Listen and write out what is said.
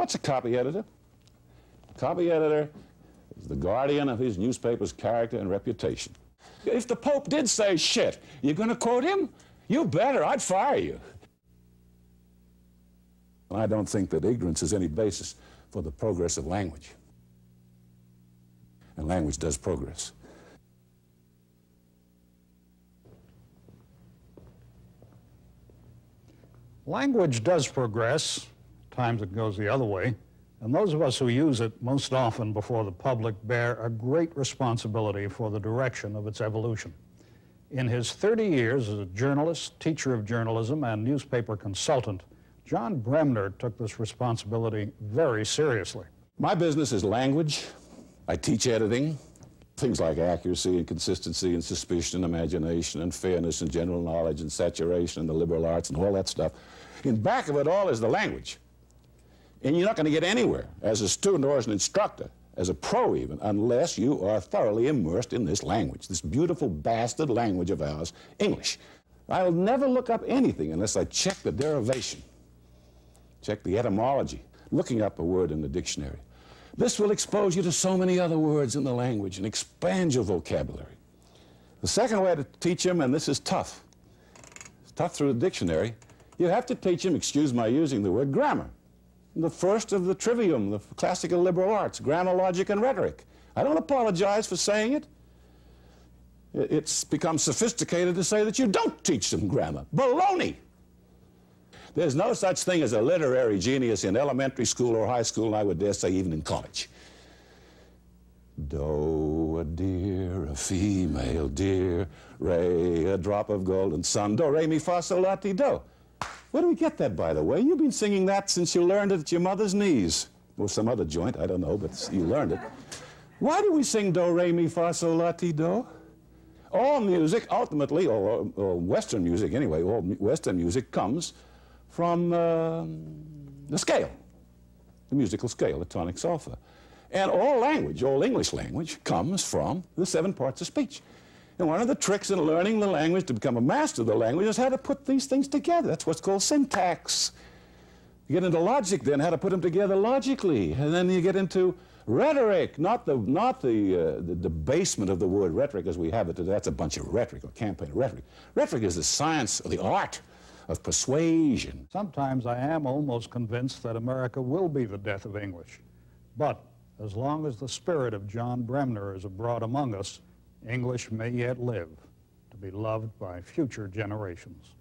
What's a copy editor? A copy editor is the guardian of his newspaper's character and reputation. If the Pope did say shit, you're going to quote him? You better. I'd fire you. I don't think that ignorance is any basis for the progress of language. And language does progress. Language does progress. Times it goes the other way. And those of us who use it most often before the public bear a great responsibility for the direction of its evolution. In his 30 years as a journalist, teacher of journalism, and newspaper consultant, John Bremner took this responsibility very seriously. My business is language. I teach editing. Things like accuracy and consistency and suspicion and imagination and fairness and general knowledge and saturation and the liberal arts and all that stuff. In back of it all is the language. And you're not going to get anywhere as a student or as an instructor, as a pro even, unless you are thoroughly immersed in this language, this beautiful bastard language of ours, English. I'll never look up anything unless I check the derivation, check the etymology, looking up a word in the dictionary. This will expose you to so many other words in the language and expand your vocabulary. The second way to teach them, and this is tough, it's tough through the dictionary, you have to teach them, excuse my using the word, grammar. The first of the trivium, the classical liberal arts, grammar, logic, and rhetoric. I don't apologize for saying it. It's become sophisticated to say that you don't teach them grammar. Baloney! There's no such thing as a literary genius in elementary school or high school, and I would dare say even in college. Do, a deer, a female deer, re, a drop of golden sun, do, re, mi, fa, sol, la, ti, do. Where do we get that, by the way? You've been singing that since you learned it at your mother's knees. Or some other joint, I don't know, but you learned it. Why do we sing do, re, mi, fa, sol, la, ti, do? All music, ultimately, or Western music anyway, all Western music comes from the scale, the musical scale, the tonic solfa. And all language, all English language, comes from the 7 parts of speech. And one of the tricks in learning the language to become a master of the language is how to put these things together. That's what's called syntax. You get into logic then, how to put them together logically. And then you get into rhetoric, not the debasement of the word rhetoric as we have it today. That's a bunch of rhetoric or campaign rhetoric. Rhetoric is the science or the art of persuasion. Sometimes I am almost convinced that America will be the death of English. But as long as the spirit of John Bremner is abroad among us, English may yet live to be loved by future generations.